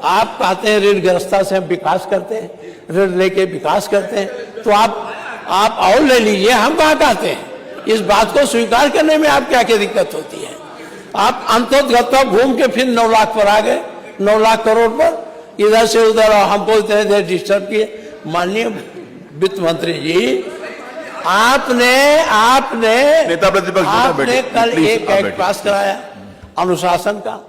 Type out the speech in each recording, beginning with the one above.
आप कहते हैं ऋणग्रस्ता से हम विकास करते हैं, ऋण लेके विकास करते हैं, तो आप और ले लीजिए, हम कहाँ कहते हैं। इस बात को स्वीकार करने में आप क्या क्या दिक्कत होती है। आप अंततः घूम के फिर 9 लाख पर आ गए, 9 लाख करोड़ पर, इधर से उधर हमको इतने देर डिस्टर्ब किए। माननीय वित्त मंत्री जी, आपने नेता प्रतिपक्ष आपने कल एक एक्ट पास कराया अनुशासन का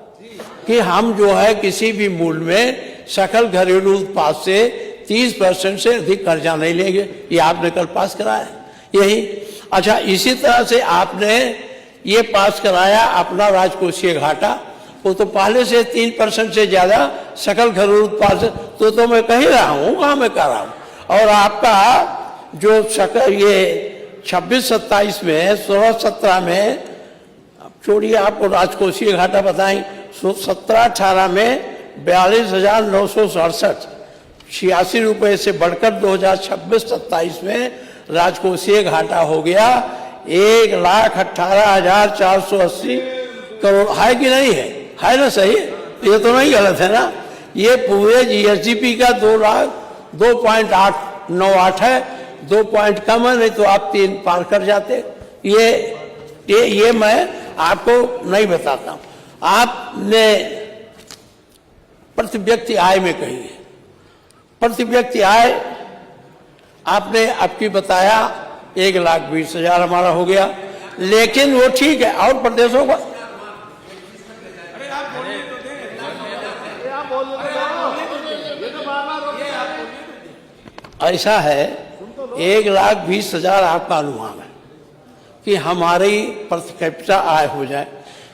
कि हम जो है किसी भी मूल्य में सकल घरेलू उत्पाद से 30% से अधिक कर्जा नहीं लेंगे, ये आपने कल पास कराया यही। अच्छा, इसी तरह से आपने ये पास कराया अपना राजकोषीय घाटा, वो तो पहले से 3% से ज्यादा सकल घरेलू उत्पाद से, तो मैं कह रहा हूँ, कहाँ मैं कह रहा हूँ। और आपका जो सकल ये 26-27 में 16-17 में, छोड़िए आपको राजकोषीय घाटा बताएं, 17-18 में 42,967 86 रुपये से बढ़कर 2026-27 में राजकोषीय घाटा हो गया 1,18,480 करोड़। है कि नहीं है? है ना? सही, ये तो नहीं गलत है ना। ये पूरे जीएसडीपी का 2.898 है, 2 पॉइंट कम है, नहीं तो आप 3 पार कर जाते। ये मैं आपको नहीं बताता हूं। आपने प्रति व्यक्ति आय में कही है, प्रति व्यक्ति आय आपने आपकी बताया 1,20,000 हमारा हो गया, लेकिन वो ठीक है। और प्रदेशों को ऐसा है 1,20,000 आपका अनुमान है कि हमारी प्रति कैपिटा आय हो जाए,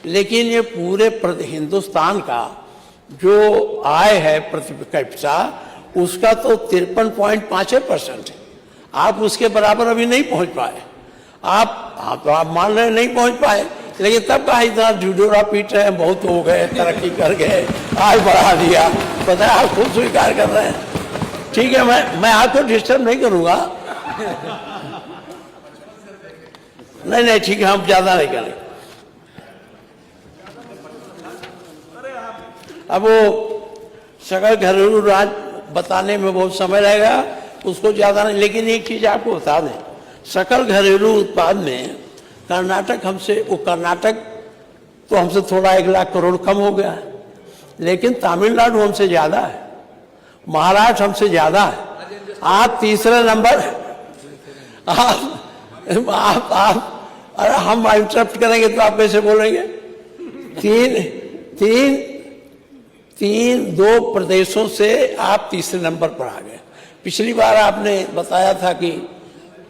लेकिन ये पूरे हिंदुस्तान का जो आय है प्रति कैपिटा, उसका तो 53.5% है। आप उसके बराबर अभी नहीं पहुंच पाए। आप मान रहे नहीं पहुंच पाए, लेकिन तब कहा इतना जुडोरा पीट रहे हैं, बहुत हो गए, तरक्की कर गए, आय बढ़ा दिया, पता है, आप खुद स्वीकार कर रहे हैं। ठीक है, मैं आपको डिस्टर्ब नहीं करूंगा। नहीं ठीक है, हम ज्यादा नहीं करें। अब वो सकल घरेलू राज बताने में बहुत समय लगेगा, उसको ज्यादा नहीं। लेकिन एक चीज आपको बता दें, सकल घरेलू उत्पाद में कर्नाटक कर्नाटक तो हमसे थोड़ा 1 लाख करोड़ कम हो गया है, लेकिन तमिलनाडु हमसे ज्यादा है, महाराष्ट्र हमसे ज्यादा है। आप तीसरे नंबर, आप अरे हम इंटरप्ट करेंगे तो आप कैसे बोलेंगे। 2 प्रदेशों से आप तीसरे नंबर पर आ गए। पिछली बार आपने बताया था कि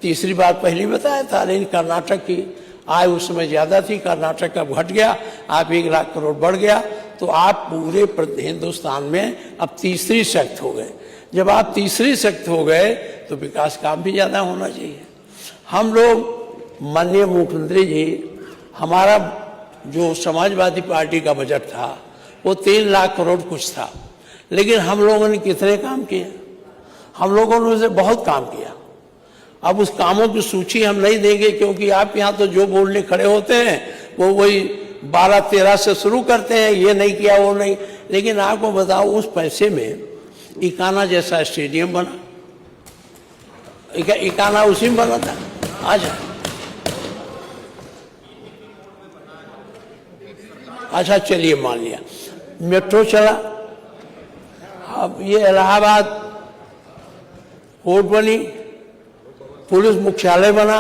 तीसरी बार पहली बताया था, लेकिन कर्नाटक की आय उस समय ज्यादा थी, कर्नाटक का घट गया, आप 1 लाख करोड़ बढ़ गया, तो आप पूरे हिंदुस्तान में अब तीसरी शक्ति हो गए। जब आप तीसरी शक्ति हो गए तो विकास काम भी ज्यादा होना चाहिए। हम लोग, माननीय मुख्यमंत्री जी, हमारा जो समाजवादी पार्टी का बजट था वो 3 लाख करोड़ कुछ था, लेकिन हम लोगों ने कितने काम किए? हम लोगों ने उसे बहुत काम किया। अब उस कामों की सूची हम नहीं देंगे, क्योंकि आप यहाँ तो जो बोलने खड़े होते हैं वो वही 12-13 से शुरू करते हैं, ये नहीं किया वो नहीं। लेकिन आपको बताओ, उस पैसे में इकाना जैसा स्टेडियम बना, इकाना उसी में बना था। अच्छा चलिए मान लिया, मेट्रो चला, अब ये इलाहाबाद कोर्ट बनी, पुलिस मुख्यालय बना।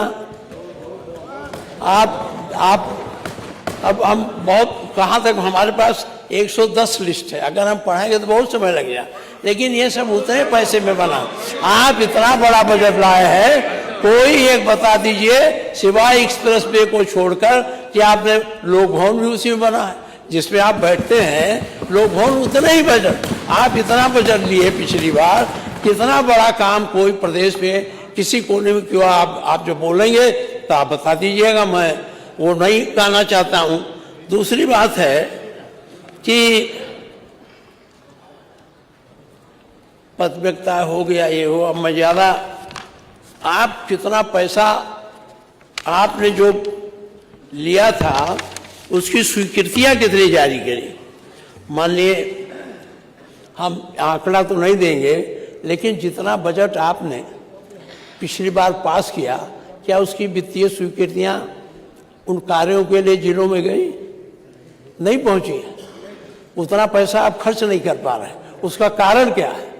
अब हम बहुत, कहाँ तक हमारे पास 110 लिस्ट है, अगर हम पढ़ाएंगे तो बहुत समय लग जाए, लेकिन ये सब उतने पैसे में बना। आप इतना बड़ा बजट लाए हैं, कोई एक बता दीजिए सिवाय एक्सप्रेस वे को छोड़कर कि आपने लोक भवन भी उसी में बना है, जिसमें आप बैठते हैं, लोक भवन उतना ही बजट। आप इतना बजट लिए पिछली बार, कितना बड़ा काम कोई प्रदेश में किसी कोने में क्यों? आप जो बोलेंगे तो आप बता दीजिएगा, मैं वो नहीं कहना चाहता हूं। दूसरी बात है कि पत्रकारिता हो गया, ये हो, अब मैं ज्यादा, आप कितना पैसा आपने जो लिया था उसकी स्वीकृतियां कितनी जारी करी? मान लिए हम आंकड़ा तो नहीं देंगे, लेकिन जितना बजट आपने पिछली बार पास किया, क्या उसकी वित्तीय स्वीकृतियां उन कार्यों के लिए जिलों में गई? नहीं पहुंची। उतना पैसा आप खर्च नहीं कर पा रहे। उसका कारण क्या है?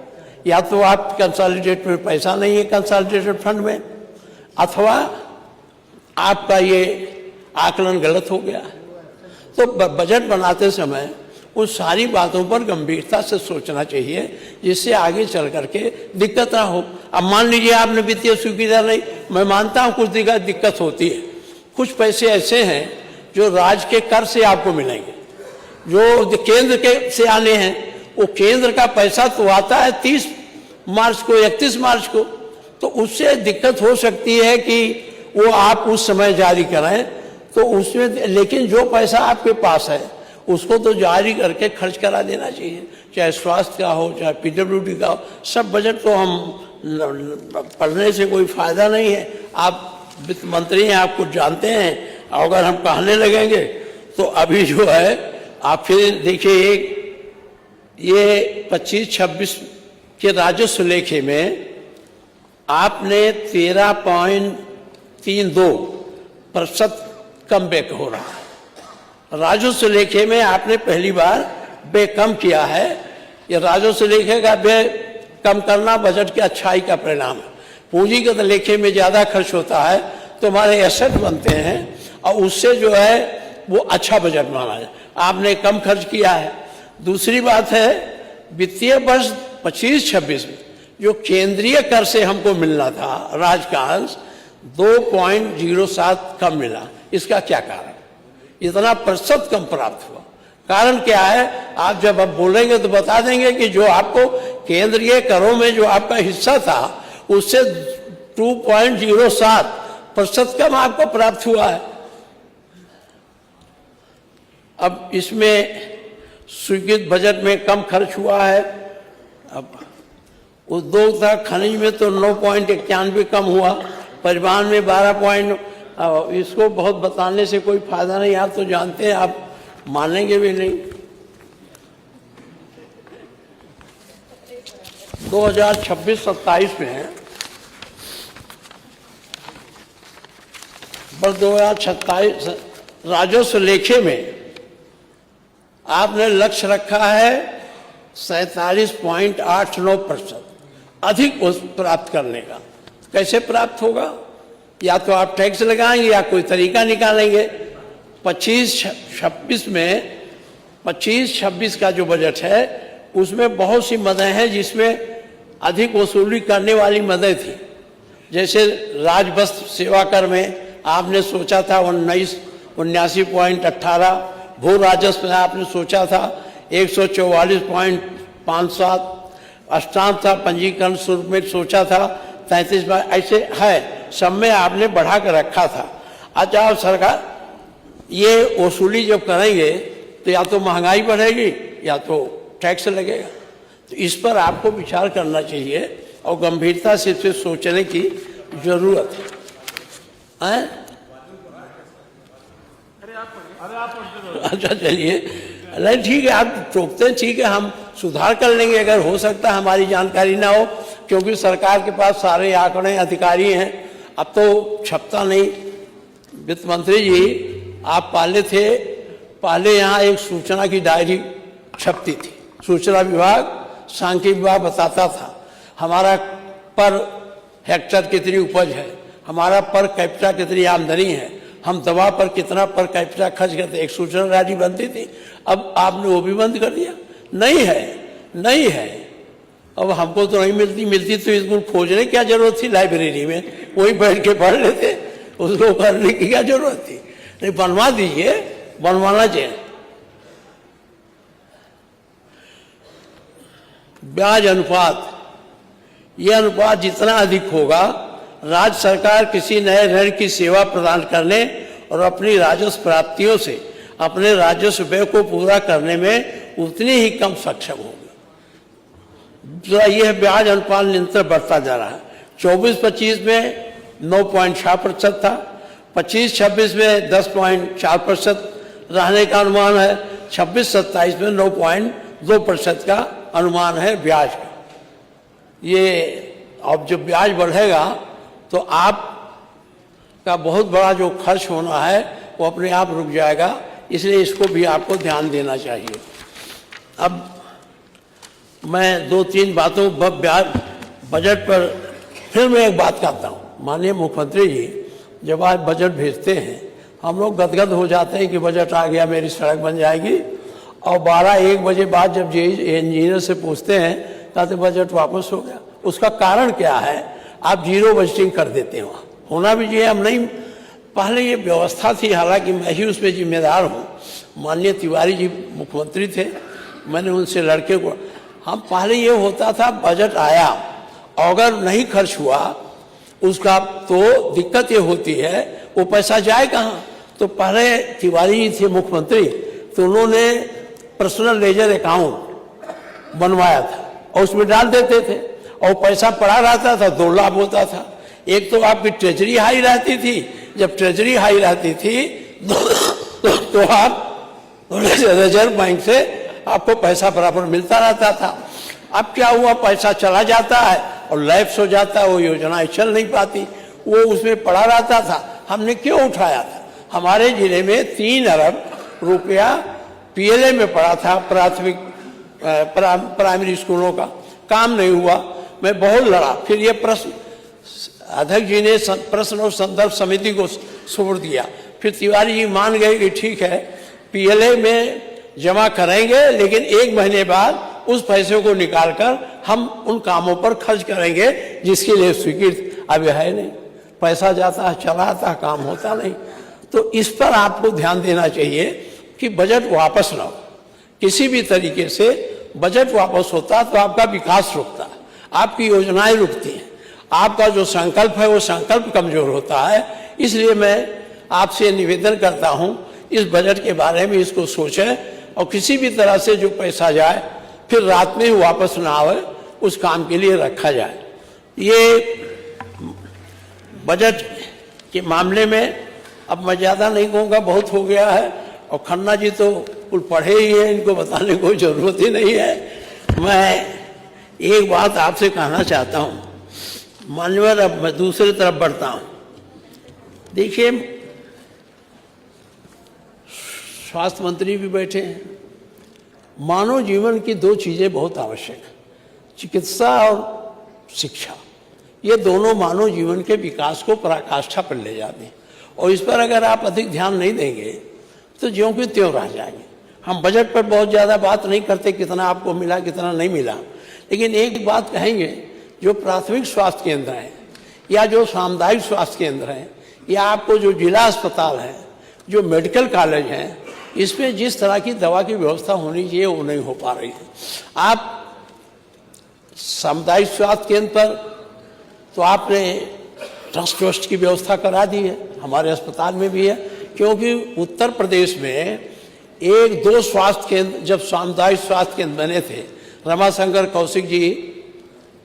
या तो आप कंसोलिडेटेड में पैसा नहीं है कंसोलिडेटेड फंड में, अथवा आपका ये आकलन गलत हो गया है। तो बजट बनाते समय उन सारी बातों पर गंभीरता से सोचना चाहिए, जिससे आगे चल करके दिक्कत ना हो। अब मान लीजिए आपने वित्तीय स्वीकृति नहीं, मैं मानता हूं कुछ दिक्कत होती है। कुछ पैसे ऐसे हैं जो राज्य के कर से आपको मिलेंगे, जो केंद्र के से आने हैं। वो केंद्र का पैसा तो आता है 30 मार्च को, 31 मार्च को, तो उससे दिक्कत हो सकती है कि वो आप उस समय जारी करें। तो उसमें, लेकिन जो पैसा आपके पास है उसको तो जारी करके खर्च करा देना चाहिए, चाहे स्वास्थ्य का हो, चाहे पीडब्ल्यूडी का हो। सब बजट तो हम पढ़ने से कोई फायदा नहीं है। आप वित्त मंत्री हैं, आप कुछ जानते हैं। अगर हम कहने लगेंगे तो अभी जो है आप फिर देखिए, ये 25-26 के राजस्व लेखे में आपने 13.32% कम बैक हो रहा है। राजस्व लेखे में आपने पहली बार बे कम किया है। ये राजस्व लेखे का बे कम करना बजट की अच्छाई का परिणाम है। पूंजीगत लेखे में ज्यादा खर्च होता है तो हमारे एसेट बनते हैं, और उससे जो है वो अच्छा बजट माना जाए। आपने कम खर्च किया है। दूसरी बात है, वित्तीय वर्ष 25-26 में जो केंद्रीय कर से हमको मिलना था, राज्य का अंश 2.07 कम मिला। इसका क्या कारण? इतना प्रतिशत कम प्राप्त हुआ। कारण क्या है? आप जब अब बोलेंगे तो बता देंगे कि जो आपको केंद्रीय करों में जो आपका हिस्सा था उससे 2.07% कम आपको प्राप्त हुआ है। अब इसमें स्वीकृत बजट में कम खर्च हुआ है। अब उद्योग तथा खनिज में तो 9.91 कम हुआ, परिवहन में 12 इसको बहुत बताने से कोई फायदा नहीं, आप तो जानते हैं, आप मानेंगे भी नहीं। 2026-27 में वर्ष 2027 राजस्व लेखे में आपने लक्ष्य रखा है 47.89% अधिक प्राप्त करने का। कैसे प्राप्त होगा? या तो आप टैक्स लगाएंगे या कोई तरीका निकालेंगे। 25-26 में 25-26 का जो बजट है उसमें बहुत सी मदें हैं जिसमें अधिक वसूली करने वाली मदें थी। जैसे राजवस्त्र सेवा कर में आपने सोचा था 79.18, भू राजस्व में आपने सोचा था 144.57, अष्टांग पंजीकरण शुल्क में सोचा था 33, ऐसे है सब में आपने बढ़ा कर रखा था। अच्छा, आप सरकार ये वसूली जब करेंगे तो या तो महंगाई बढ़ेगी या तो टैक्स लगेगा। तो इस पर आपको विचार करना चाहिए और गंभीरता से इसे सोचने की जरूरत है। अच्छा चलिए, नहीं ठीक है, आप टोकते हैं, ठीक है, हम सुधार कर लेंगे अगर हो सकता है हमारी जानकारी ना हो, क्योंकि सरकार के पास सारे आंकड़े अधिकारी हैं। अब तो छपता नहीं। वित्त मंत्री जी, आप पहले यहाँ एक सूचना की डायरी छपती थी। सूचना विभाग, सांख्यिकी विभाग बताता था हमारा पर हेक्टर कितनी उपज है, हमारा पर कैपिटा कितनी आमदनी है, हम दवा पर कितना पर कैपिटा खर्च करते, एक सूचना डायरी बनती थी। अब आपने वो भी बंद कर दिया। नहीं है। अब हमको तो नहीं मिलती तो इसको खोजने की क्या जरूरत थी? लाइब्रेरी में वही बैठ के पढ़ लेते, उसको करने की क्या जरूरत थी? नहीं, बनवा दीजिए, बनवाना चाहिए। ब्याज अनुपात, यह अनुपात जितना अधिक होगा, राज्य सरकार किसी नए ऋण की सेवा प्रदान करने और अपनी राजस्व प्राप्तियों से अपने राजस्व व्यय को पूरा करने में उतनी ही कम सक्षम होगी। यह ब्याज अनुपात निरंतर बढ़ता जा रहा है। 24-25 में 9.6% था, 25-26 में 10.4% रहने का अनुमान है, 26-27 में 9.2% का अनुमान है ब्याज का। ये अब जब ब्याज बढ़ेगा तो आप का बहुत बड़ा जो खर्च होना है वो अपने आप रुक जाएगा, इसलिए इसको भी आपको ध्यान देना चाहिए। अब मैं 2-3 बातों बजट पर फिर मैं एक बात करता हूँ। माननीय मुख्यमंत्री जी जब आज बजट भेजते हैं हम लोग गदगद हो जाते हैं कि बजट आ गया, मेरी सड़क बन जाएगी, और 12-1 बजे बाद जब इंजीनियर से पूछते हैं कहते बजट वापस हो गया। उसका कारण क्या है? आप जीरो बजटिंग कर देते हो। होना भी चाहिए, हम नहीं, पहले ये व्यवस्था थी, हालांकि मैं ही उसमें जिम्मेदार हूँ। माननीय तिवारी जी मुख्यमंत्री थे, मैंने उनसे लड़के को, हम पहले ये होता था बजट आया अगर नहीं खर्च हुआ उसका तो दिक्कत ये होती है वो पैसा जाए कहाँ। तो पहले तिवारी जी थे मुख्यमंत्री, तो उन्होंने पर्सनल लेजर अकाउंट बनवाया था और उसमें डाल देते थे और पैसा पड़ा रहता था, 2 लाभ होता था। एक तो आपकी ट्रेजरी हाई रहती थी, जब ट्रेजरी हाई रहती थी तो आप रिजर्व बैंक से आपको पैसा बराबर मिलता रहता था। अब क्या हुआ, पैसा चला जाता है और लैप्स हो जाता है, वो योजनाएं चल नहीं पाती, वो उसमें पड़ा रहता था। हमने क्यों उठाया था? हमारे जिले में 3 अरब रुपया पीएलए में पड़ा था, प्राथमिक प्राइमरी स्कूलों का, काम नहीं हुआ। मैं बहुत लड़ा, फिर ये प्रश्न अध्यक्ष जी ने प्रश्न और संदर्भ समिति को सुपुर्द दिया, फिर तिवारी जी मान गए कि ठीक है पीएलए में जमा करेंगे, लेकिन 1 महीने बाद उस पैसे को निकालकर हम उन कामों पर खर्च करेंगे जिसके लिए स्वीकृत अभी है नहीं। पैसा जाता है, चला आता है, काम होता नहीं। तो इस पर आपको ध्यान देना चाहिए कि बजट वापस ना हो। किसी भी तरीके से बजट वापस होता तो आपका विकास रुकता है, आपकी योजनाएं रुकती हैं, आपका जो संकल्प है वो संकल्प कमजोर होता है। इसलिए मैं आपसे निवेदन करता हूं इस बजट के बारे में इसको सोचें और किसी भी तरह से जो पैसा जाए फिर रात में ही वापस ना आवे, उस काम के लिए रखा जाए। ये बजट के मामले में अब मैं ज़्यादा नहीं कहूँगा, बहुत हो गया है, और खन्ना जी तो कुल पढ़े ही हैं, इनको बताने की कोई ज़रूरत ही नहीं है। मैं एक बात आपसे कहना चाहता हूँ मान्यवर, अब मैं दूसरी तरफ बढ़ता हूँ। देखिए स्वास्थ्य मंत्री भी बैठे हैं। मानव जीवन की 2 चीज़ें बहुत आवश्यक हैं, चिकित्सा और शिक्षा। ये दोनों मानव जीवन के विकास को पराकाष्ठा पर ले जाते हैं, और इस पर अगर आप अधिक ध्यान नहीं देंगे तो ज्यों की त्यों रह जाएंगे। हम बजट पर बहुत ज़्यादा बात नहीं करते, कितना आपको मिला कितना नहीं मिला, लेकिन एक बात कहेंगे, जो प्राथमिक स्वास्थ्य केंद्र हैं या जो सामुदायिक स्वास्थ्य केंद्र हैं या आपको जो जिला अस्पताल है, जो मेडिकल कॉलेज हैं, इसमें जिस तरह की दवा की व्यवस्था होनी चाहिए वो नहीं हो पा रही है। आप सामुदायिक स्वास्थ्य केंद्र पर तो आपने ट्रस्ट की व्यवस्था करा दी है, हमारे अस्पताल में भी है, क्योंकि उत्तर प्रदेश में 1-2 स्वास्थ्य केंद्र जब सामुदायिक स्वास्थ्य केंद्र बने थे, रमाशंकर कौशिक जी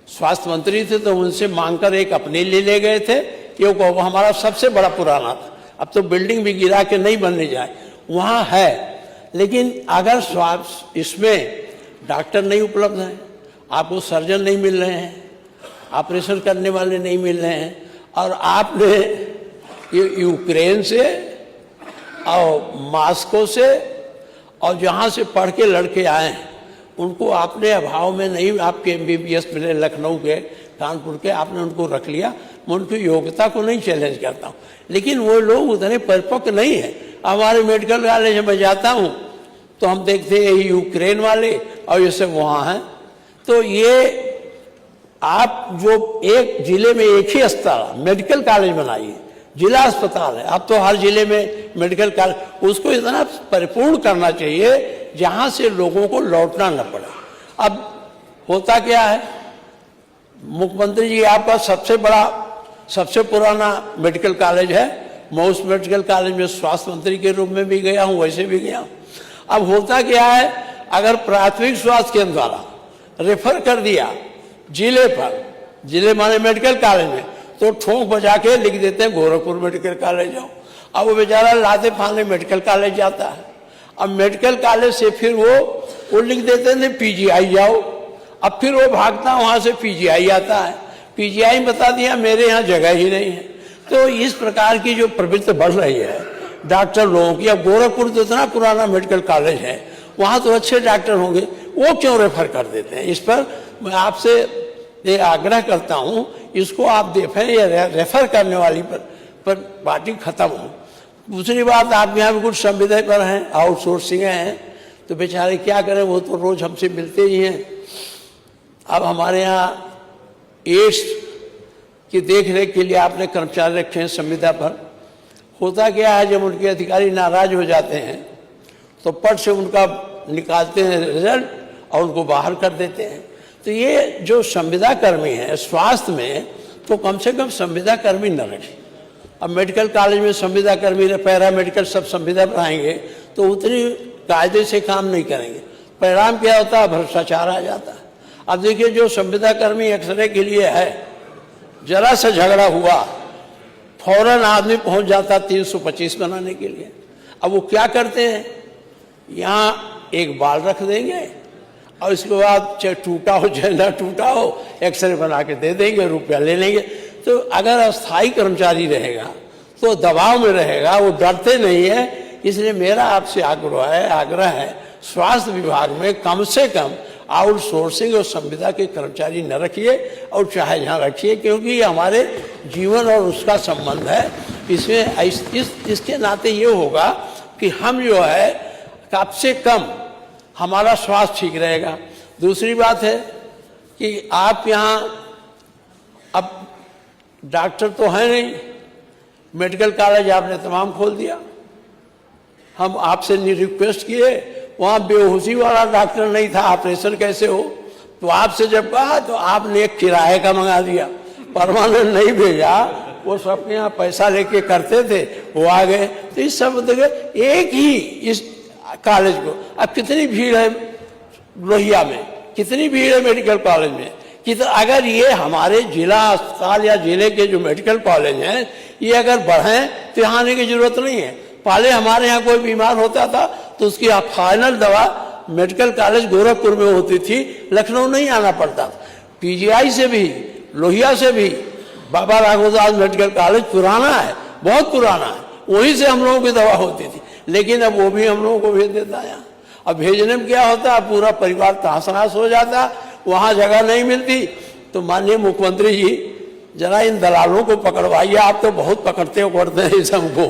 स्वास्थ्य मंत्री थे, तो उनसे मांगकर एक अपने लिए ले गए थे, क्योंकि वो हमारा सबसे बड़ा पुराना था। अब तो बिल्डिंग भी गिरा के नहीं बनने जाए, वहाँ है, लेकिन अगर स्वास्थ्य इसमें डॉक्टर नहीं उपलब्ध हैं, आपको सर्जन नहीं मिल रहे हैं, ऑपरेशन करने वाले नहीं मिल रहे हैं, और आपने ये यूक्रेन से और मॉस्को से और जहाँ से पढ़ के लड़के आए हैं उनको आपने अभाव में नहीं, आपके एमबीबीएस मिले लखनऊ के, कानपुर के, आपने उनको रख लिया। मैं उनकी योग्यता को नहीं चैलेंज करता हूँ, लेकिन वो लोग उतने परिपक्व नहीं है। हमारे मेडिकल कॉलेज में जाता हूँ तो हम देखते हैं यूक्रेन वाले और ये सब वहाँ हैं। तो ये आप जो एक जिले में एक ही अस्पताल मेडिकल कॉलेज बनाइए, जिला अस्पताल है, अब तो हर जिले में मेडिकल कॉलेज, उसको इतना परिपूर्ण करना चाहिए जहाँ से लोगों को लौटना न पड़े। अब होता क्या है, मुख्यमंत्री जी आपका सबसे पुराना मेडिकल कॉलेज है, मैं उस मेडिकल कॉलेज में स्वास्थ्य मंत्री के रूप में भी गया हूँ, वैसे भी गया हूँ। अब होता क्या है, अगर प्राथमिक स्वास्थ्य केंद्र द्वारा रेफर कर दिया जिले पर, जिले माने मेडिकल कॉलेज में, तो ठोंक बजा के लिख देते हैं गोरखपुर मेडिकल कॉलेज जाओ। अब वो बेचारा लाते फाने मेडिकल कॉलेज जाता है। अब मेडिकल कॉलेज से फिर वो लिख देते थे पीजीआई जाओ, अब फिर वो भागता वहाँ से पीजीआई आता है, पीजीआई बता दिया मेरे यहाँ जगह ही नहीं है। तो इस प्रकार की जो प्रवृत्ति बढ़ रही है डॉक्टर लोगों की, अब गोरखपुर तो इतना पुराना मेडिकल कॉलेज है, वहाँ तो अच्छे डॉक्टर होंगे, वो क्यों रेफर कर देते हैं? इस पर मैं आपसे ये आग्रह करता हूँ, इसको आप देखें, ये रेफर करने वाली पर पार्टी खत्म हो। दूसरी बात, आप यहाँ भी कुछ संविदा पर हैं, आउटसोर्सिंग हैं, तो बेचारे क्या करें, वो तो रोज हमसे मिलते ही हैं। अब हमारे यहाँ एड्स की देख रेख के लिए आपने कर्मचारी रखे हैं संविदा पर। होता क्या है, जब उनके अधिकारी नाराज हो जाते हैं तो पद से उनका निकालते हैं रिजल्ट और उनको बाहर कर देते हैं। तो ये जो संविदा कर्मी हैं स्वास्थ्य में, तो कम से कम संविदा कर्मी न रखें। अब मेडिकल कॉलेज में संविदा कर्मी, पैरा मेडिकल सब संविदा पर आएंगे तो उतनी कायदे से काम नहीं करेंगे, परिणाम क्या होता है, भ्रष्टाचार आ जाता है। अब देखिए, जो संविदा कर्मी एक्सरे के लिए है, जरा सा झगड़ा हुआ फौरन आदमी पहुंच जाता 325 बनाने के लिए। अब वो क्या करते हैं, यहाँ एक बाल रख देंगे और इसके बाद चाहे टूटा हो चाहे ना टूटा हो, एक्सरे बना के दे देंगे, रुपया ले लेंगे। तो अगर अस्थायी कर्मचारी रहेगा तो दबाव में रहेगा, वो डरते नहीं है। इसलिए मेरा आपसे आग्रह है स्वास्थ्य विभाग में कम से कम आउटसोर्सिंग और संविदा के कर्मचारी न रखिए, और चाहे जहाँ रखिए, क्योंकि ये हमारे जीवन और उसका संबंध है। इसमें इसके नाते ये होगा कि हम जो है कम से कम हमारा स्वास्थ्य ठीक रहेगा। दूसरी बात है कि आप यहाँ अब डॉक्टर तो है नहीं, मेडिकल कॉलेज आपने तमाम खोल दिया। हम आपसे रिक्वेस्ट किए, वहाँ बेहोशी वाला डॉक्टर नहीं था, ऑपरेशन कैसे हो, तो आपसे जब कहा तो आपने एक किराए का मंगा दिया, परमानेंट नहीं भेजा। वो सबके यहाँ पैसा लेके करते थे, वो आ गए। तो इस सब देखिए, एक ही इस कॉलेज को अब कितनी भीड़ है, लोहिया में कितनी भीड़ है मेडिकल कॉलेज में, कि तो अगर ये हमारे जिला अस्पताल या जिले के जो मेडिकल कॉलेज हैं ये अगर बढ़ें तो यहाँ आने की जरूरत नहीं है। पहले हमारे यहाँ कोई बीमार होता था तो उसकी फाइनल दवा मेडिकल कॉलेज गोरखपुर में होती थी, लखनऊ नहीं आना पड़ता था। पीजीआई से भी, लोहिया से भी बाबा राघवदास मेडिकल कॉलेज पुराना है, बहुत पुराना है, वहीं से हम लोगों की दवा होती थी। लेकिन अब वो भी हम लोगों को भेज देता है। अब भेजने में क्या होता है, पूरा परिवार तहस नहस हो जाता, वहाँ जगह नहीं मिलती। तो माननीय मुख्यमंत्री जी, जरा इन दलालों को पकड़वाइए, आप तो बहुत पकड़ते हैं इस हमको।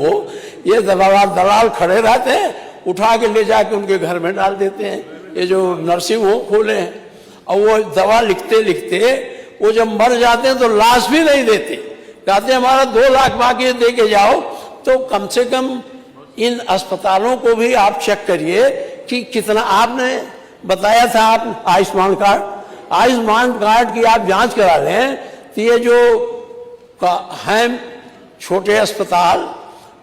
ये दलाल खड़े रहते हैं, उठा के ले जाके उनके घर में डाल देते हैं। ये जो नर्सिंग होम खोले हैं, और वो दवा लिखते लिखते वो जब मर जाते हैं तो लाश भी नहीं देते, कहते हैं हमारा 2 लाख बाकी दे के जाओ। तो कम से कम इन अस्पतालों को भी आप चेक करिए कि कितना। आपने बताया था आप आयुष्मान कार्ड की आप जांच करा लें, तो ये जो हैं छोटे अस्पताल,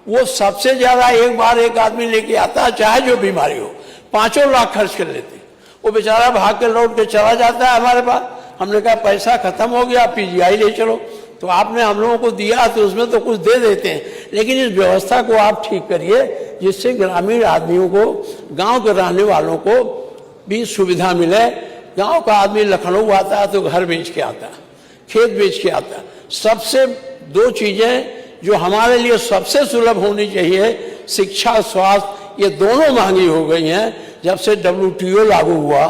वो सबसे ज्यादा एक बार एक आदमी लेके आता है, चाहे जो बीमारी हो, 5 लाख खर्च कर लेते। वो बेचारा भाग के लौट के चला जाता है हमारे पास। हमने कहा पैसा खत्म हो गया, पीजीआई ले चलो। तो आपने हम लोगों को दिया तो उसमें तो कुछ दे देते हैं, लेकिन इस व्यवस्था को आप ठीक करिए जिससे ग्रामीण आदमियों को, गांव के रहने वालों को भी सुविधा मिले। गांव का आदमी लखनऊ आता है तो घर बेच के आता है, खेत बेच के आता है। सबसे 2 चीजें जो हमारे लिए सबसे सुलभ होनी चाहिए, शिक्षा, स्वास्थ्य, ये दोनों महंगी हो गई हैं। जब से WTO लागू हुआ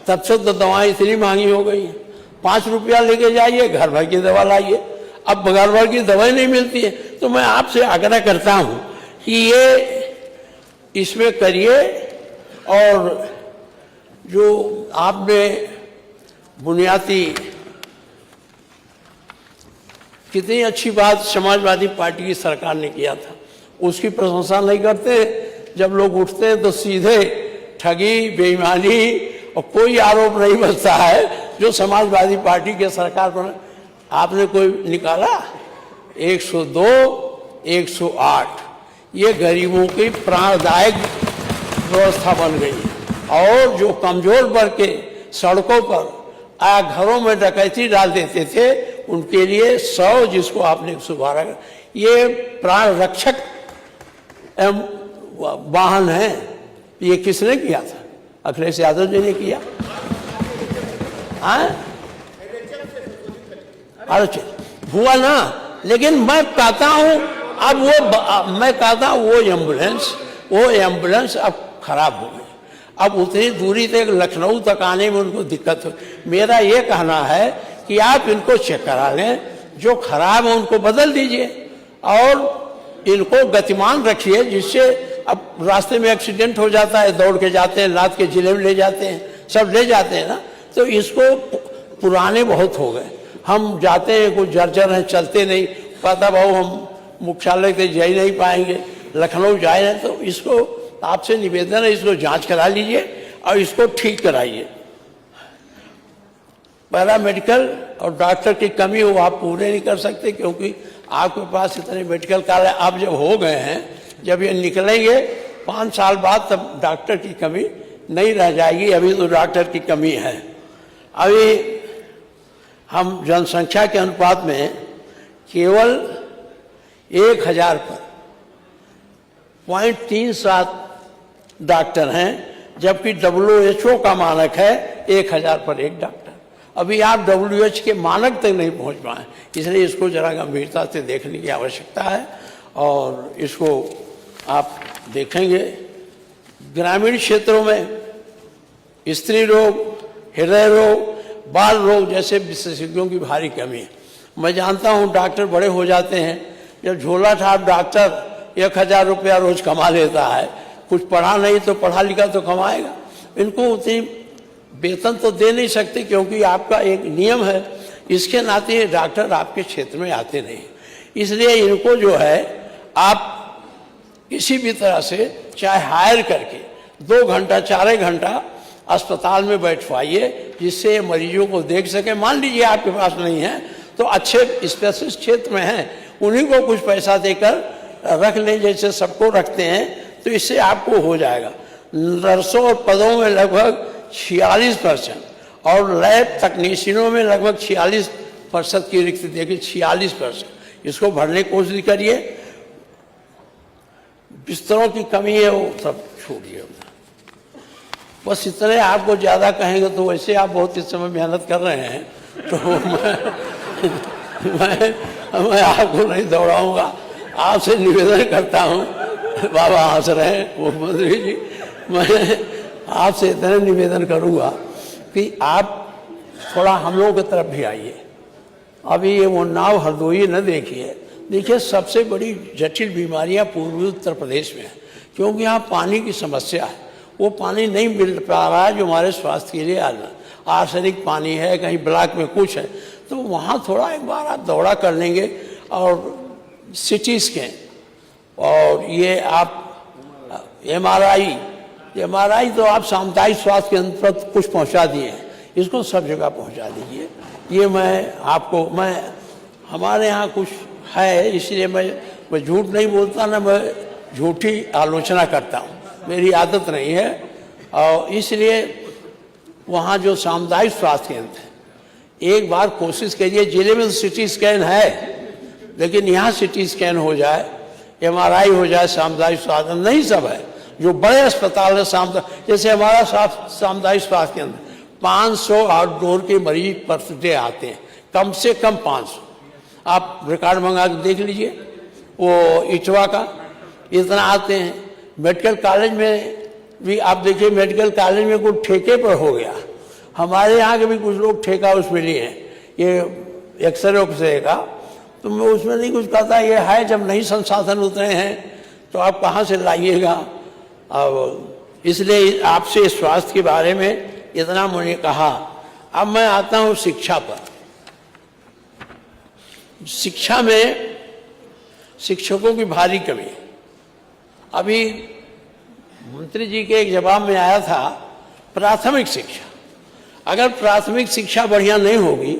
तब से तो दवाएं इतनी महंगी हो गई हैं। 5 रुपया लेके जाइए, घर भर की दवा लाइए। अब घर भर की दवाई नहीं मिलती है। तो मैं आपसे आग्रह करता हूं कि ये इसमें करिए। और जो आपने बुनियादी, कितनी अच्छी बात समाजवादी पार्टी की सरकार ने किया था, उसकी प्रशंसा नहीं करते। जब लोग उठते हैं तो सीधे ठगी, बेईमानी और कोई आरोप नहीं बचता है जो समाजवादी पार्टी के सरकार पर आपने कोई निकाला। 102, 108 ये गरीबों की प्राणदायक व्यवस्था बन गई है। और जो कमजोर वर्ग के सड़कों पर घरों में डकैती डाल देते थे, उनके लिए 100, जिसको आपने 112, ये प्राण रक्षक वाहन है। ये किसने किया था? अखिलेश यादव जी ने किया। हाँ, अरे हुआ ना, लेकिन मैं कहता हूं अब मैं कहता हूं वो एम्बुलेंस अब खराब हो गई। अब उतनी दूरी तक लखनऊ तक आने में उनको दिक्कत हो। मेरा ये कहना है कि आप इनको चेक करा लें, जो खराब है उनको बदल दीजिए और इनको गतिमान रखिए, जिससे अब रास्ते में एक्सीडेंट हो जाता है, दौड़ के जाते हैं, लाद के जिले में ले जाते हैं, सब ले जाते हैं ना। तो इसको पुराने बहुत हो गए, हम जाते हैं कुछ जर्जर हैं, चलते नहीं, कहता भाऊ हम मुख्यालय से जा ही नहीं पाएंगे, लखनऊ जाए। तो इसको आपसे निवेदन है, इसको जांच करा लीजिए और इसको ठीक कराइए। पैरामेडिकल और डॉक्टर की कमी हो आप पूरे नहीं कर सकते, क्योंकि आपके पास इतने मेडिकल कॉलेज आप जब हो गए हैं, जब ये निकलेंगे 5 साल बाद, तब डॉक्टर की कमी नहीं रह जाएगी। अभी तो डॉक्टर की कमी है। अभी हम जनसंख्या के अनुपात में केवल 1000 पर 0.37 डॉक्टर हैं, जबकि WHO का मानक है 1000 पर 1 डॉक्टर। अभी आप WHO के मानक तक नहीं पहुंच पाए, इसलिए इसको जरा गंभीरता से देखने की आवश्यकता है और इसको आप देखेंगे। ग्रामीण क्षेत्रों में स्त्री रोग, हृदय रोग, बाल रोग जैसे विशेषज्ञों की भारी कमी है। मैं जानता हूं डॉक्टर बड़े हो जाते हैं, जब झोला छाप डॉक्टर 1000 रुपया रोज कमा लेता है, कुछ पढ़ा नहीं तो पढ़ा लिखा तो कमाएगा। इनको उतनी वेतन तो दे नहीं सकते, क्योंकि आपका एक नियम है, इसके नाते डॉक्टर आपके क्षेत्र में आते नहीं। इसलिए इनको जो है आप किसी भी तरह से चाहे हायर करके 2 घंटा 4 घंटा अस्पताल में बैठवाइए, जिससे मरीजों को देख सके। मान लीजिए आपके पास नहीं है तो अच्छे स्पेशलिस्ट क्षेत्र में हैं, उन्हीं को कुछ पैसा देकर रख लें, जैसे सबको रखते हैं, तो इससे आपको हो जाएगा। नर्सों और पदों में लगभग 46% और लैब तकनीशियनों में लगभग 46% की रिक्ति देखिए, 46%। इसको भरने की कोशिश करिए। बिस्तरों की कमी है, वो सब छोड़िए। बस इतने, आपको ज़्यादा कहेंगे तो वैसे आप बहुत इस समय मेहनत कर रहे हैं, तो मैं आपको नहीं दौड़ाऊंगा। आपसे निवेदन करता हूं, बाबा हंस रहे हैं मुख्यमंत्री जी, मैं आपसे इतना निवेदन करूंगा कि आप थोड़ा हम लोगों की तरफ भी आइए। अभी ये उन्नाव हरदोई न देखिए सबसे बड़ी जटिल बीमारियां पूर्वी उत्तर प्रदेश में है, क्योंकि यहाँ पानी की समस्या है। वो पानी नहीं मिल पा रहा है जो हमारे स्वास्थ्य के लिए आर्सेनिक पानी है, कहीं ब्लॉक में कुछ है। तो वहाँ थोड़ा एक बार आप दौरा कर लेंगे और CT स्कैन और ये आप MRI तो आप सामुदायिक स्वास्थ्य केंद्र पर कुछ पहुँचा दिए हैं, इसको सब जगह पहुँचा दीजिए। ये मैं हमारे यहाँ कुछ है, इसलिए मैं झूठ नहीं बोलता ना, मैं झूठी आलोचना करता हूँ, मेरी आदत नहीं है। और इसलिए वहाँ जो सामुदायिक स्वास्थ्य केंद्र है, एक बार कोशिश करिए। जिले में तो CT स्कैन है, लेकिन यहाँ CT स्कैन हो जाए, MRI हो जाए, सामुदायिक स्वास्थ्य नहीं सब है। जो बड़े अस्पताल है जैसे हमारा सामुदायिक स्वास्थ्य केंद्र, 500 आउटडोर के मरीज पर डे आते हैं, कम से कम 500। आप रिकॉर्ड मंगा के देख लीजिए, वो इटवा का इतना आते हैं। मेडिकल कॉलेज में भी आप देखिए, मेडिकल कॉलेज में कुछ ठेके पर हो गया। हमारे यहाँ के भी कुछ लोग ठेका उसमें लिए हैं, ये एक्सरे का, तो मैं उसमें नहीं कुछ कहता, ये है जब नहीं संसाधन उतरे हैं तो आप कहाँ से लाइएगा। अब इसलिए आपसे स्वास्थ्य के बारे में इतना मुझे कहा। अब मैं आता हूँ शिक्षा पर। शिक्षा में शिक्षकों की भारी कमी। अभी मंत्री जी के एक जवाब में आया था, प्राथमिक शिक्षा, अगर प्राथमिक शिक्षा बढ़िया नहीं होगी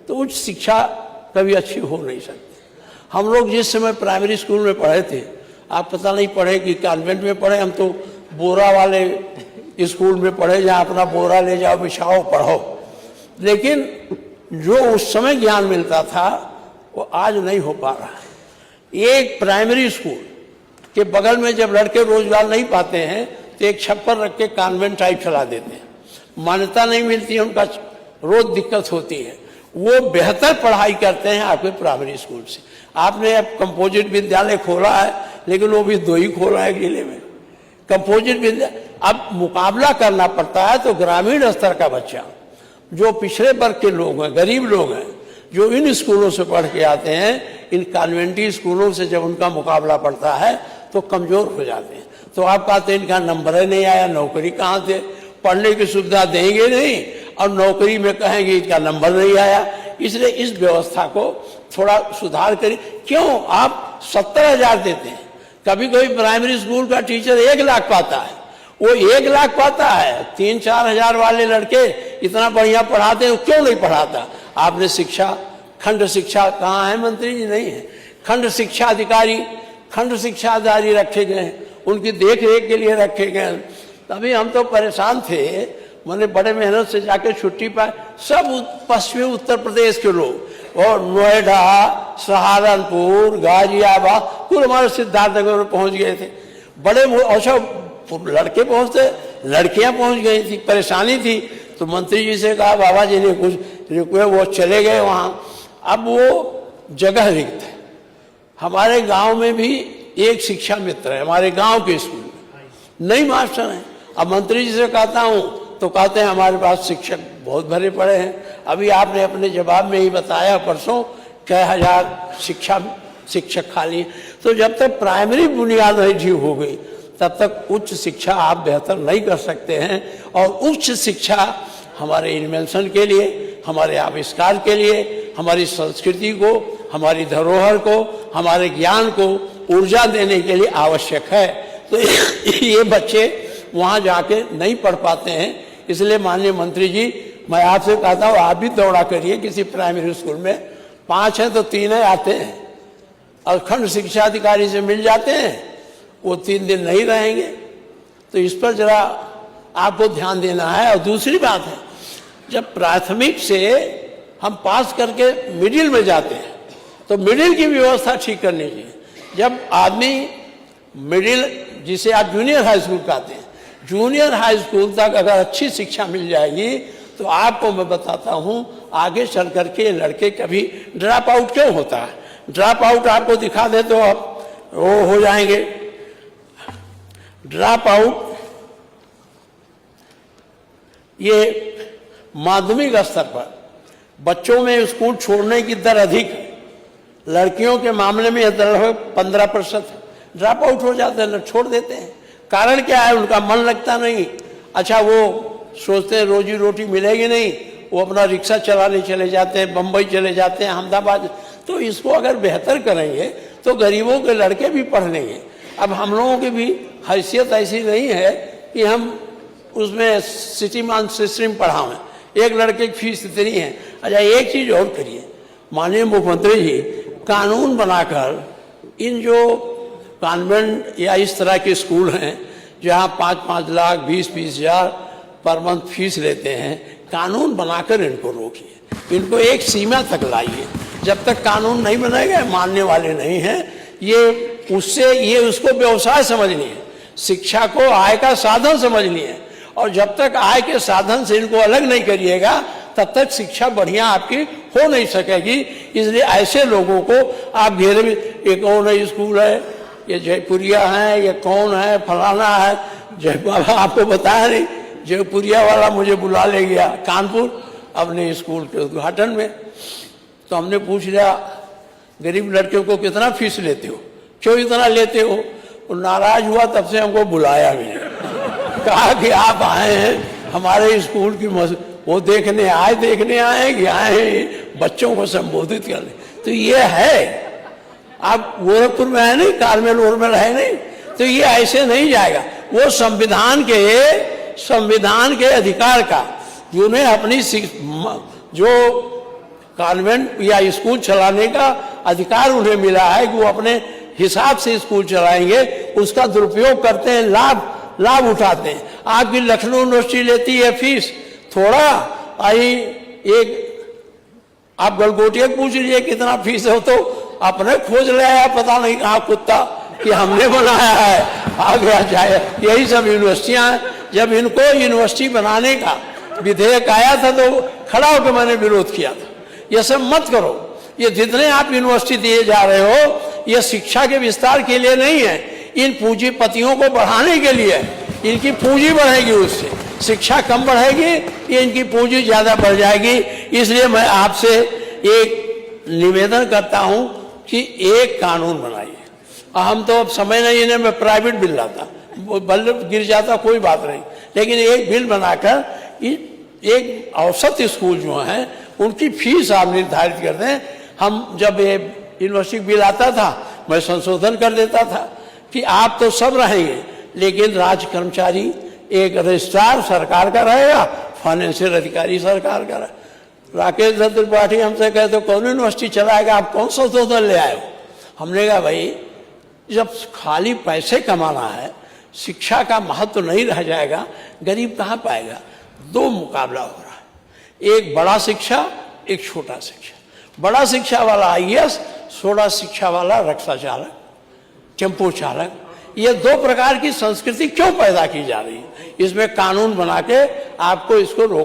तो उच्च शिक्षा कभी अच्छी हो नहीं सकती। हम लोग जिस समय प्राइमरी स्कूल में पढ़े थे, आप पता नहीं पढ़े कि कॉन्वेंट में पढ़े, हम तो बोरा वाले स्कूल में पढ़े, जहाँ अपना बोरा ले जाओ, बिछाओ, पढ़ो। लेकिन जो उस समय ज्ञान मिलता था वो आज नहीं हो पा रहा है। एक प्राइमरी स्कूल के बगल में जब लड़के रोजगार नहीं पाते हैं तो एक छप्पर रख के कॉन्वेंट टाइप चला देते हैं, मान्यता नहीं मिलती है, उनका रोज दिक्कत होती है। वो बेहतर पढ़ाई करते हैं आपके प्राइमरी स्कूल से। आपने अब कंपोजिट विद्यालय खोला है, लेकिन वो भी 2 ही खोला है जिले में कंपोजिट विद्यालय। अब मुकाबला करना पड़ता है, तो ग्रामीण स्तर का बच्चा जो पिछड़े वर्ग के लोग हैं, गरीब लोग हैं, जो इन स्कूलों से पढ़ के आते हैं, इन कॉन्वेंटी स्कूलों से जब उनका मुकाबला पड़ता है तो कमजोर हो जाते हैं। तो आप कहते हैं इनका नंबर ही नहीं आया, नौकरी कहाँ से, पढ़ने की सुविधा देंगे नहीं और नौकरी में कहेंगे इनका नंबर नहीं आया। इसलिए इस व्यवस्था को थोड़ा सुधार करिए। क्यों आप 70,000 देते हैं, कभी कभी प्राइमरी स्कूल का टीचर 1 लाख पाता है, वो 1 लाख पाता है, 3-4 हजार वाले लड़के इतना बढ़िया पढ़ाते हैं, क्यों नहीं पढ़ाता? आपने शिक्षा, खंड शिक्षा कहाँ है मंत्री जी? नहीं है। खंड शिक्षा अधिकारी, खंड शिक्षा अधिकारी रखे गए हैं, उनकी देख रेख के लिए रखे गए हैं। तभी हम तो परेशान थे, मैंने बड़े मेहनत से जाके छुट्टी पाए, सब पश्चिमी उत्तर प्रदेश के लोग, और नोएडा, सहारनपुर, गाजियाबाद, कुल हमारे सिद्धार्थनगर में पहुंच गए थे। बड़े अच्छा लड़के पहुंचते, लड़कियां पहुंच गई थी, परेशानी थी। तो मंत्री जी से कहा बाबा जी ने कुछ रुपये, वो चले गए वहां। अब वो जगह रिक्त है। हमारे गांव में भी एक शिक्षा मित्र है, हमारे गांव के स्कूल में नई मास्टर है। अब मंत्री जी से कहता हूं तो कहते हैं हमारे पास शिक्षक बहुत भरे पड़े हैं। अभी आपने अपने जवाब में ही बताया परसों कई हजार शिक्षक खाली। तो जब तक प्राइमरी बुनियाद नहीं ठीक हो गई, तब तक उच्च शिक्षा आप बेहतर नहीं कर सकते हैं। और उच्च शिक्षा हमारे इन्वेंशन के लिए, हमारे आविष्कार के लिए, हमारी संस्कृति को, हमारी धरोहर को, हमारे ज्ञान को ऊर्जा देने के लिए आवश्यक है। तो ये बच्चे वहाँ जाके नहीं पढ़ पाते हैं। इसलिए माननीय मंत्री जी, मैं आपसे कहता हूँ आप भी दौड़ा करिए किसी प्राइमरी स्कूल में, 5 हैं तो 3 आते हैं, और खंड शिक्षा अधिकारी से मिल जाते हैं, वो 3 दिन नहीं रहेंगे। तो इस पर जरा आपको ध्यान देना है। और दूसरी बात है, जब प्राथमिक से हम पास करके मिडिल में जाते हैं, तो मिडिल की व्यवस्था ठीक करनी चाहिए। जब आदमी मिडिल, जिसे आप जूनियर हाई स्कूल कहते हैं, जूनियर हाई स्कूल तक अगर अच्छी शिक्षा मिल जाएगी, तो आपको मैं बताता हूं आगे चल करके लड़के कभी ड्रॉप आउट क्यों होता है। ड्रॉप आउट आपको दिखा दे तो आप वो हो जाएंगे। ड्रॉप आउट ये माध्यमिक स्तर पर बच्चों में स्कूल छोड़ने की दर अधिक है। लड़कियों के मामले में यह दर लगभग 15% है। ड्रॉप आउट हो जाते हैं, छोड़ देते हैं। कारण क्या है? उनका मन लगता नहीं। अच्छा, वो सोचते हैं रोजी रोटी मिलेगी नहीं, वो अपना रिक्शा चलाने चले जाते हैं, बम्बई चले जाते हैं, अहमदाबाद। तो इसको अगर बेहतर करेंगे तो गरीबों के लड़के भी पढ़ लेंगे। अब हम लोगों की भी हैसियत ऐसी नहीं है कि हम उसमें सिटी मान सिस्टम पढ़ावें। एक लड़के की फीस इतनी है। अच्छा, एक चीज और करिए माननीय मुख्यमंत्री जी, कानून बनाकर इन जो कॉन्वेंट या इस तरह के स्कूल हैं जहाँ 5-5 लाख 20-20 हजार पर मंथ फीस लेते हैं, कानून बनाकर इनको रोकिए, इनको एक सीमा तक लाइए। जब तक कानून नहीं बनेगा, मानने वाले नहीं हैं ये। उससे ये उसको व्यवसाय समझनी है, शिक्षा को आय का साधन समझनी है। और जब तक आय के साधन से इनको अलग नहीं करिएगा, तब तक शिक्षा बढ़िया आपकी हो नहीं सकेगी। इसलिए ऐसे लोगों को आप घेरे में, ये कौन है स्कूल है, ये जयपुरिया है, ये कौन है, फलाना है। बाबा आपको बताया नहीं, जयपुरिया वाला मुझे बुला ले गया कानपुर अपने स्कूल के उद्घाटन में। तो हमने पूछ लिया गरीब लड़कियों को कितना फीस लेते हो, क्यों इतना लेते हो? वो नाराज हुआ, तब से हमको बुलाया भी नहीं। कहा कि आप आए हैं हमारे स्कूल की वो देखने आए कि आए हैं बच्चों को संबोधित करने। तो ये है, आप गोरखपुर में है नहीं, कारमेल ओरमेल है नहीं, तो ये ऐसे नहीं जाएगा। वो संविधान के अधिकार का, जिन्हें अपनी जो कॉन्वेंट या स्कूल चलाने का अधिकार उन्हें मिला है कि वो अपने हिसाब से स्कूल चलाएंगे, उसका दुरुपयोग करते हैं, लाभ उठाते हैं। आपकी लखनऊ यूनिवर्सिटी लेती है फीस थोड़ा, आई एक आप गलगोटिया पूछ लीजिए कितना फीस हो, तो अपने खोज ले आया, पता नहीं कहाँ कुत्ता कि हमने बनाया है, आ गया जाए। यही सब यूनिवर्सिटियां हैं। जब इनको यूनिवर्सिटी बनाने का विधेयक आया था तो खड़ा होकर मैंने विरोध किया था, ये सब मत करो। ये जितने आप यूनिवर्सिटी दिए जा रहे हो ये शिक्षा के विस्तार के लिए नहीं है, इन पूंजीपतियों को बढ़ाने के लिए। इनकी पूंजी बढ़ेगी, उससे शिक्षा कम बढ़ेगी, ये इनकी पूंजी ज्यादा बढ़ जाएगी। इसलिए मैं आपसे एक निवेदन करता हूं कि एक कानून बनाइए। हम तो अब समय नहीं, इन्हें मैं प्राइवेट बिल लाता, बल्ब गिर जाता कोई बात नहीं, लेकिन एक बिल बनाकर एक औसत स्कूल जो है उनकी फीस आप निर्धारित कर दें। हम जब ये यूनिवर्सिटी बिल आता था मैं संशोधन कर देता था कि आप तो सब रहेंगे लेकिन राज्य कर्मचारी, एक रजिस्ट्रार सरकार का रहेगा, फाइनेंशियल अधिकारी सरकार का रहेगा। राकेश दत्त त्रिपाठी हमसे कहते कौन यूनिवर्सिटी चलाएगा, आप कौन संशोधन ले आए हो? हमने कहा भाई जब खाली पैसे कमाना है, शिक्षा का महत्व नहीं रह जाएगा, गरीब कहाँ पाएगा? दो मुकाबला हो रहा है, एक बड़ा शिक्षा, एक छोटा शिक्षा। बड़ा शिक्षा वाला आईएएस, छोटा शिक्षा वाला रिक्शा चालक, टेम्पो चालक। ये दो प्रकार की संस्कृति क्यों पैदा की जा रही है? इसमें कानून बना के आपको इसको रोक